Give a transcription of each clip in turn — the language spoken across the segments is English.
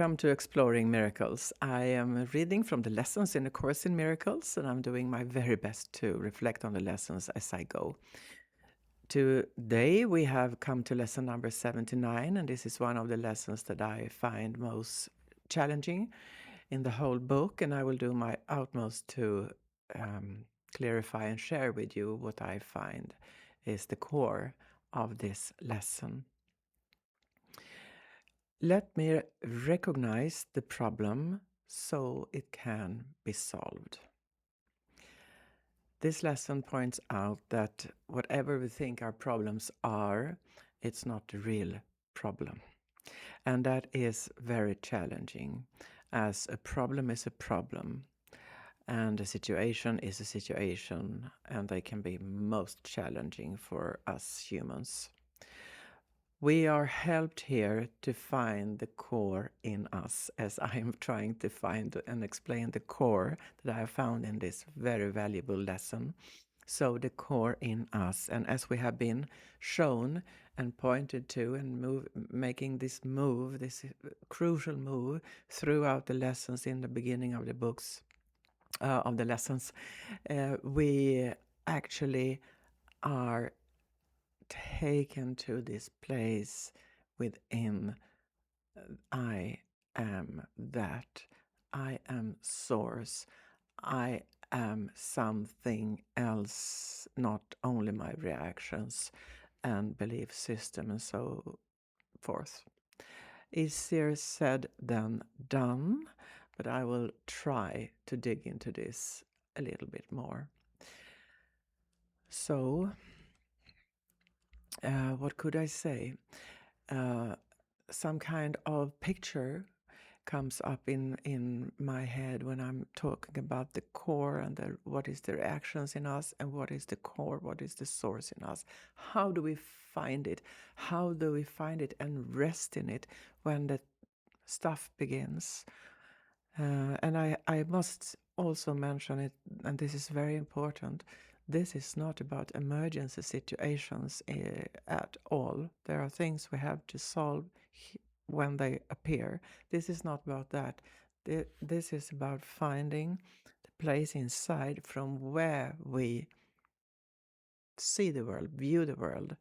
Welcome to Exploring Miracles. I am reading from the lessons in the Course in Miracles, and I'm doing my very best to reflect on the lessons as I go. Today we have come to lesson number 79, and this is one of the lessons that I find most challenging in the whole book, and I will do my utmost to clarify and share with you what I find is the core of this lesson. Let me recognize the problem so it can be solved. This lesson points out that whatever we think our problems are, it's not the real problem. And that is very challenging, as a problem is a problem, and a situation is a situation, and they can be most challenging for us humans. We are helped here to find the core in us, as I am trying to find and explain the core that I have found in this very valuable lesson. So the core in us, and as we have been shown and pointed to and making this move, this crucial move throughout the lessons in the beginning of the books, of the lessons, we actually are taken to this place within I am that. I am source. I am something else, not only my reactions and belief system and so forth. Easier said than done, but I will try to dig into this a little bit more. So, what could I say? Some kind of picture comes up in my head when I'm talking about the core and what is the reactions in us and what is the core, what is the source in us. How do we find it? How do we find it and rest in it when the stuff begins? And I must also mention it, and this is very important. This is not about emergency situations at all. There are things we have to solve when they appear. This is not about that. This is about finding the place inside from where we see the world, view the world,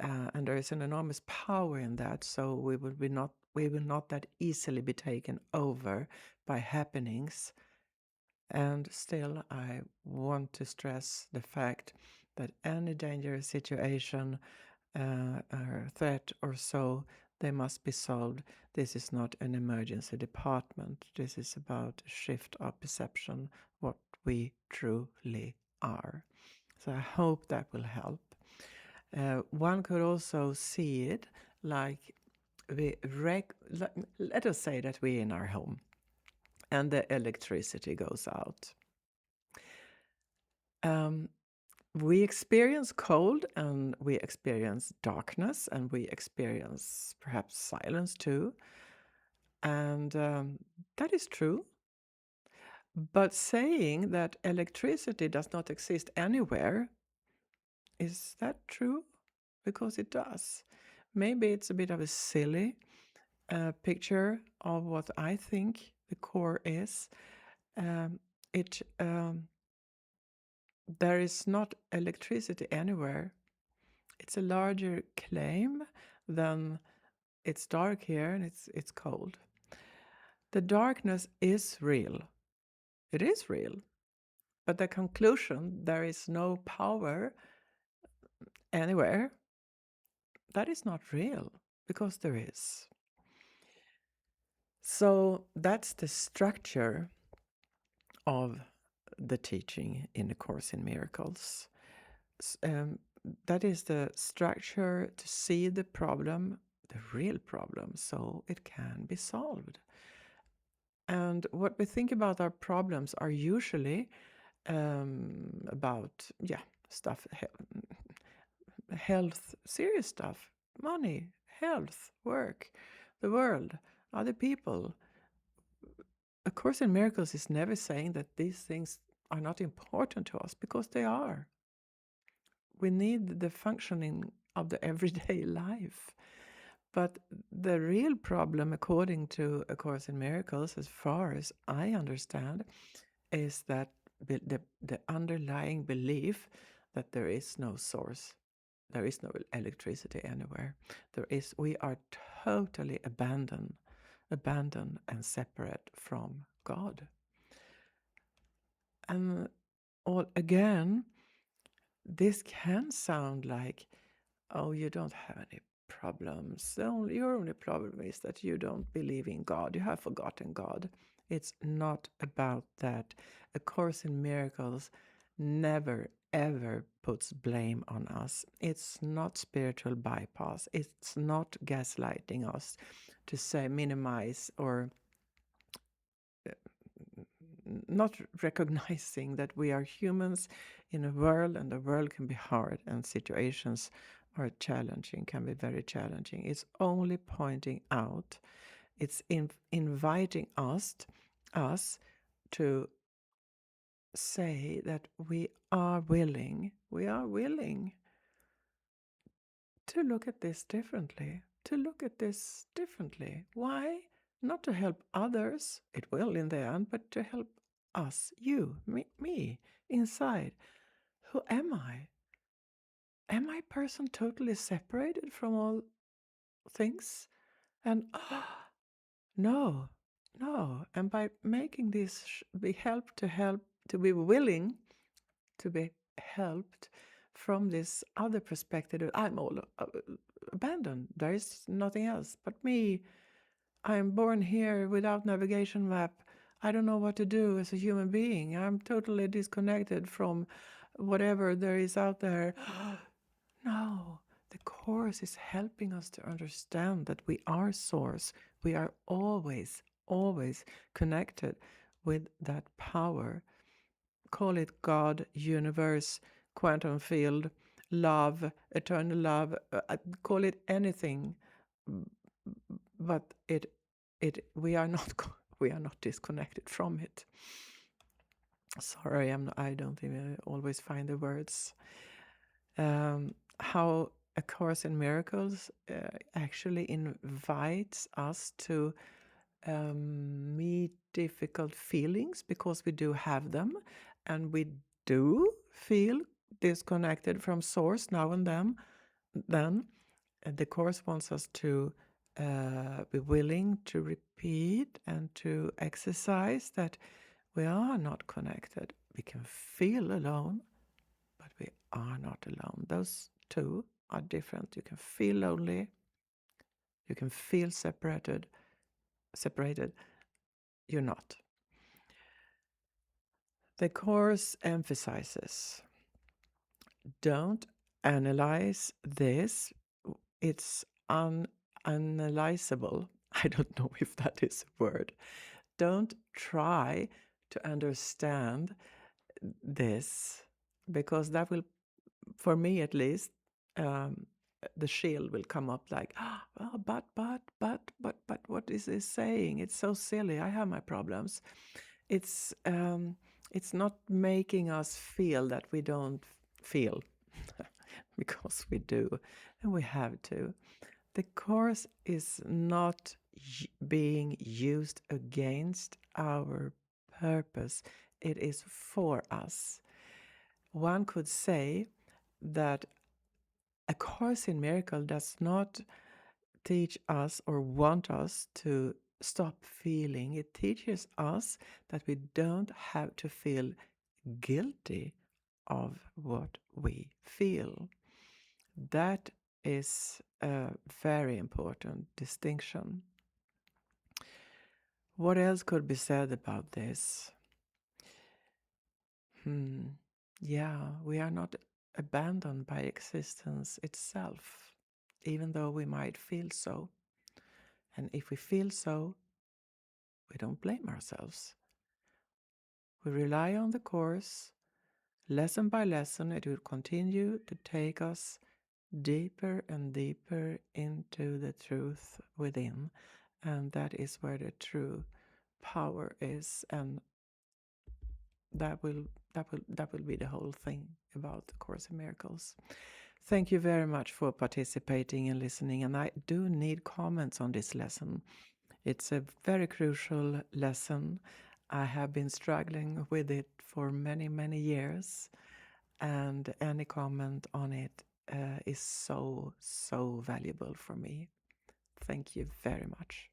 and there is an enormous power in that. So we will not that easily be taken over by happenings. And still, I want to stress the fact that any dangerous situation, or threat or so, they must be solved. This is not an emergency department. This is about a shift of perception, what we truly are. So I hope that will help. One could also see it like let us say that we're in our home and the electricity goes out. We experience cold and we experience darkness and we experience perhaps silence too. And that is true. But saying that electricity does not exist anywhere, is that true? Because it does. Maybe it's a bit of a silly picture of what I think the core is. Um, it There is not electricity anywhere. It's a larger claim than it's dark here and it's cold. The darkness is real. It is real. But the conclusion, there is no power anywhere, that is not real, because there is. So that's the structure of the teaching in the Course in Miracles. That is the structure to see the problem, the real problem, so it can be solved. And what we think about our problems are usually about, stuff, health, serious stuff, money, health, work, the world, other people. A Course in Miracles is never saying that these things are not important to us, because they are. We need the functioning of the everyday life. But the real problem, according to A Course in Miracles, as far as I understand, is that the underlying belief that there is no source, there is no electricity anywhere. We are totally abandoned and separate from God. And again, this can sound like, oh, you don't have any problems. Your only problem is that you don't believe in God. You have forgotten God. It's not about that. A Course in Miracles never, ever puts blame on us. It's not spiritual bypass. It's not gaslighting us to say, minimize, or not recognizing that we are humans in a world, and the world can be hard, and situations are challenging, can be very challenging. It's only pointing out, it's inviting us to say that we are willing to look at this differently, Why? Not to help others, it will in the end, but to help us, you, me, inside. Who am I? Am I a person totally separated from all things? And no, no. And by making this to be willing to be helped from this other perspective, I'm all abandoned. There is nothing else but me. I'm born here without navigation map. I don't know what to do as a human being. I'm totally disconnected from whatever there is out there. No, the Course is helping us to understand that we are source. We are always, always connected with that power. Call it God, universe, quantum field, love, eternal love, call it anything. But we are not we are not disconnected from it. Sorry, I don't even always find the words. How A Course in Miracles actually invites us to meet difficult feelings, because we do have them, and we do feel disconnected from source now and then. The Course wants us to be willing to repeat and to exercise that we are not connected. We can feel alone, but we are not alone. Those two are different. You can feel lonely, you can feel separated. You're not. The Course emphasizes, don't analyze this. It's unanalyzable. I don't know if that is a word. Don't try to understand this, because that will, for me at least, the shield will come up like, well, but what is this saying? It's so silly. I have my problems. It's not making us feel that we don't feel, because we do, and we have to. The Course is not being used against our purpose. It is for us. One could say that A Course in Miracle does not teach us or want us to stop feeling. It teaches us that we don't have to feel guilty of what we feel. That is a very important distinction. What else could be said about this? Yeah, we are not abandoned by existence itself, even though we might feel so. And if we feel so, we don't blame ourselves. We rely on the Course. Lesson by lesson, it will continue to take us deeper and deeper into the truth within. And that is where the true power is. And that will be the whole thing about the Course in Miracles. Thank you very much for participating and listening. And I do need comments on this lesson. It's a very crucial lesson. I have been struggling with it for many, many years, and any comment on it is so, so valuable for me. Thank you very much.